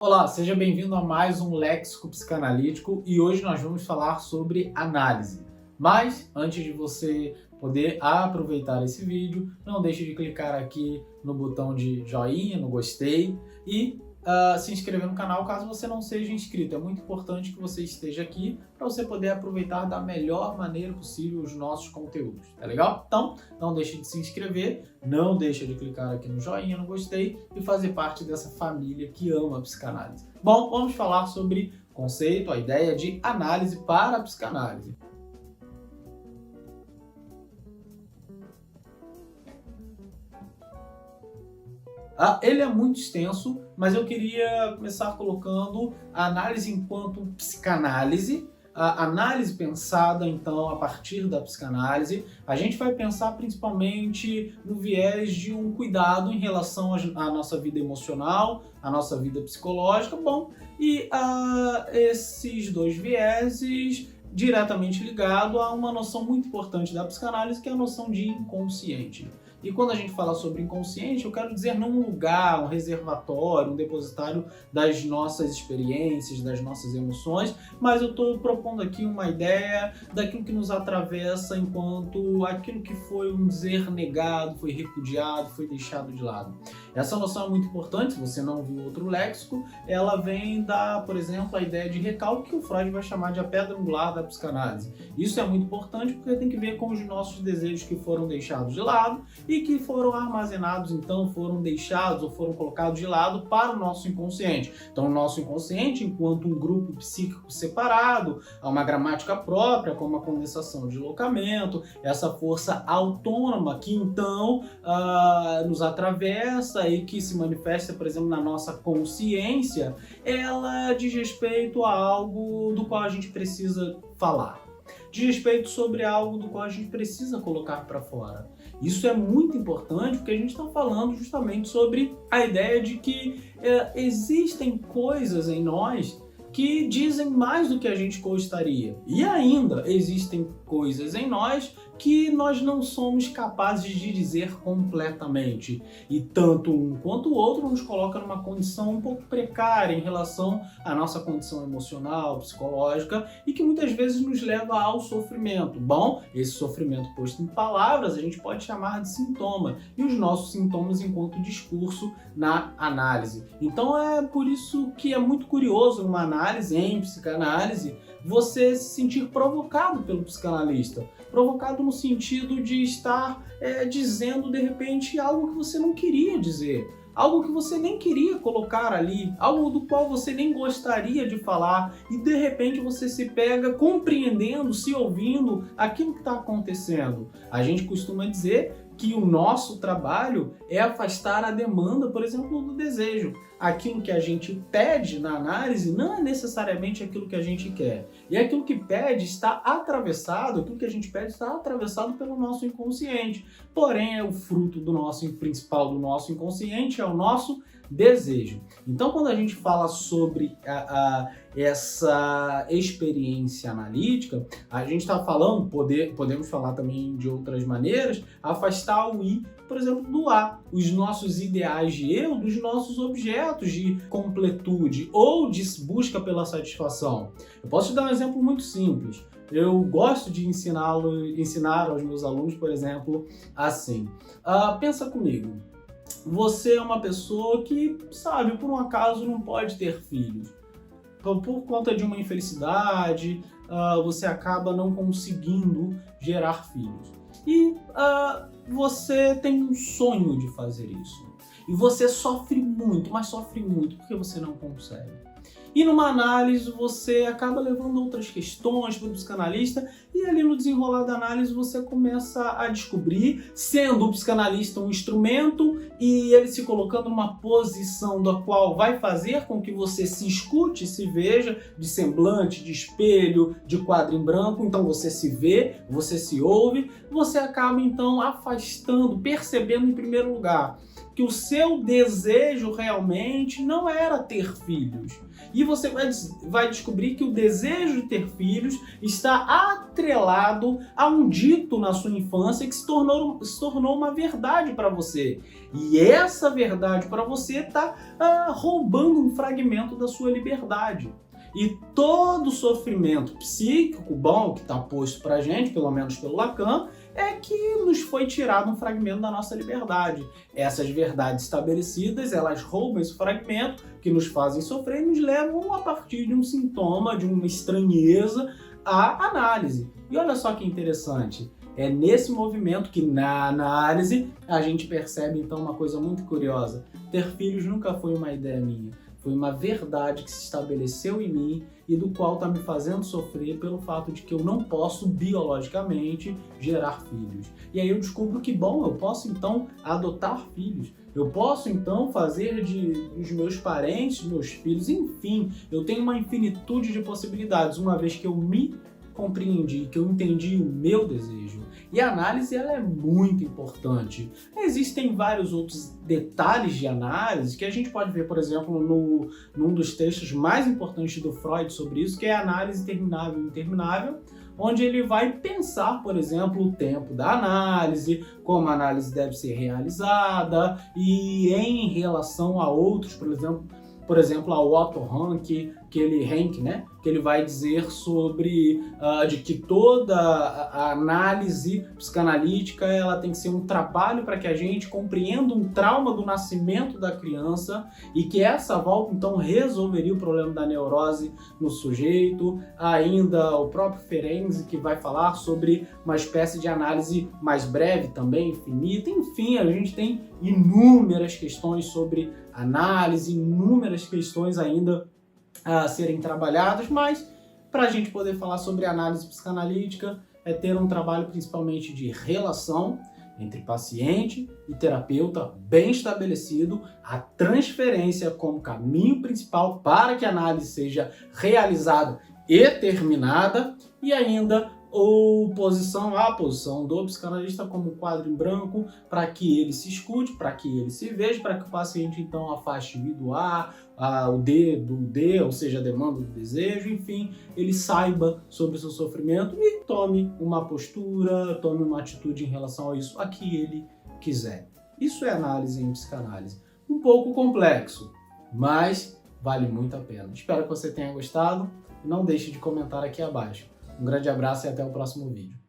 Olá, seja bem-vindo a mais um Léxico Psicanalítico e hoje nós vamos falar sobre análise. Mas antes de você poder aproveitar esse vídeo, não deixe de clicar aqui no botão de joinha, no gostei e se inscrever no canal caso você não seja inscrito. É muito importante que você esteja aqui para você poder aproveitar da melhor maneira possível os nossos conteúdos, tá legal? Então, não deixe de se inscrever, não deixe de clicar aqui no joinha, no gostei e fazer parte dessa família que ama a psicanálise. Bom, vamos falar sobre o conceito, a ideia de análise para a psicanálise. Ele é muito extenso, mas eu queria começar colocando a análise enquanto psicanálise, a análise pensada, então, a partir da psicanálise. A gente vai pensar principalmente no viés de um cuidado em relação à nossa vida emocional, à nossa vida psicológica, bom, e esses dois vieses diretamente ligado a uma noção muito importante da psicanálise, que é a noção de inconsciente. E quando a gente fala sobre inconsciente, eu quero dizer não um lugar, um reservatório, um depositário das nossas experiências, das nossas emoções, mas eu estou propondo aqui uma ideia daquilo que nos atravessa enquanto aquilo que foi um dizer negado, foi repudiado, foi deixado de lado. Essa noção é muito importante, se você não viu outro léxico, ela vem da, por exemplo, a ideia de recalque, que o Freud vai chamar de a pedra angular da psicanálise. Isso é muito importante porque tem que ver com os nossos desejos que foram deixados de lado e que foram armazenados, então foram deixados ou foram colocados de lado para o nosso inconsciente. Então o nosso inconsciente, enquanto um grupo psíquico separado, há uma gramática própria, como a condensação de deslocamento, essa força autônoma que então nos atravessa e que se manifesta, por exemplo, na nossa consciência, ela diz respeito a algo do qual a gente precisa falar. Diz respeito sobre algo do qual a gente precisa colocar para fora. Isso é muito importante porque a gente está falando justamente sobre a ideia de que existem coisas em nós que dizem mais do que a gente gostaria. E ainda existem coisas em nós que nós não somos capazes de dizer completamente. E tanto um quanto o outro nos coloca numa condição um pouco precária em relação à nossa condição emocional, psicológica, e que muitas vezes nos leva ao sofrimento. Bom, esse sofrimento posto em palavras a gente pode chamar de sintoma, e os nossos sintomas enquanto discurso na análise. Então é por isso que é muito curioso numa análise, em psicanálise, você se sentir provocado pelo psicanalista. Provocado no sentido de estar dizendo, de repente, algo que você não queria dizer. Algo que você nem queria colocar ali, algo do qual você nem gostaria de falar, e de repente você se pega compreendendo, se ouvindo aquilo que está acontecendo. A gente costuma dizer que o nosso trabalho é afastar a demanda, por exemplo, do desejo. Aquilo que a gente pede na análise não é necessariamente aquilo que a gente quer. E aquilo que pede está atravessado, aquilo que a gente pede está atravessado pelo nosso inconsciente. Porém, é o fruto do nosso principal do nosso inconsciente, é o nosso desejo. Então, quando a gente fala sobre essa experiência analítica, a gente está falando, podemos falar também de outras maneiras, afastar o I, por exemplo, do A, os nossos ideais de eu dos nossos objetos de completude ou de busca pela satisfação. Eu posso te dar um exemplo muito simples. Eu gosto de ensinar aos meus alunos, por exemplo, assim. Pensa comigo. Você é uma pessoa que, sabe, por um acaso não pode ter filhos. Por conta de uma infelicidade, você acaba não conseguindo gerar filhos. E você tem um sonho de fazer isso. E você sofre muito, mas sofre muito porque você não consegue. E numa análise você acaba levando outras questões para o psicanalista e ali no desenrolar da análise você começa a descobrir, sendo o psicanalista um instrumento e ele se colocando numa posição da qual vai fazer com que você se escute, se veja, de semblante, de espelho, de quadro em branco, então você se vê, você se ouve, você acaba então afastando, percebendo em primeiro lugar que o seu desejo realmente não era ter filhos. E você vai descobrir que o desejo de ter filhos está atrelado a um dito na sua infância que se tornou uma verdade para você. E essa verdade para você está roubando um fragmento da sua liberdade. E todo sofrimento psíquico bom que está posto para a gente, pelo menos pelo Lacan, é que nos foi tirado um fragmento da nossa liberdade. Essas verdades estabelecidas, elas roubam esse fragmento, que nos fazem sofrer e nos levam, a partir de um sintoma, de uma estranheza, à análise. E olha só que interessante, é nesse movimento que, na análise, a gente percebe então uma coisa muito curiosa. Ter filhos nunca foi uma ideia minha. Foi uma verdade que se estabeleceu em mim e do qual está me fazendo sofrer pelo fato de que eu não posso biologicamente gerar filhos. E aí eu descubro que, bom, eu posso então adotar filhos. Eu posso então fazer dos meus parentes, meus filhos, enfim, eu tenho uma infinitude de possibilidades, uma vez que eu me compreendi, que eu entendi o meu desejo. E a análise ela é muito importante. Existem vários outros detalhes de análise que a gente pode ver, por exemplo, num dos textos mais importantes do Freud sobre isso, que é a análise terminável e interminável, onde ele vai pensar, por exemplo, o tempo da análise, como a análise deve ser realizada e em relação a outros, por exemplo, ao Otto Rank, que ele vai dizer sobre de que toda a análise psicanalítica ela tem que ser um trabalho para que a gente compreenda um trauma do nascimento da criança e que essa volta então resolveria o problema da neurose no sujeito. Ainda o próprio Ferenczi, que vai falar sobre uma espécie de análise mais breve também, infinita. Enfim, a gente tem inúmeras questões sobre análise, inúmeras questões ainda a serem trabalhadas, mas para a gente poder falar sobre análise psicanalítica é ter um trabalho principalmente de relação entre paciente e terapeuta bem estabelecido, a transferência como caminho principal para que a análise seja realizada e terminada, e ainda a posição do psicanalista como um quadro em branco para que ele se escute, para que ele se veja, para que o paciente então afaste o I do A, o D do D, ou seja, a demanda do desejo, enfim, ele saiba sobre o seu sofrimento e tome uma postura, tome uma atitude em relação a isso, a que ele quiser. Isso é análise em psicanálise. Um pouco complexo, mas vale muito a pena. Espero que você tenha gostado e não deixe de comentar aqui abaixo. Um grande abraço e até o próximo vídeo.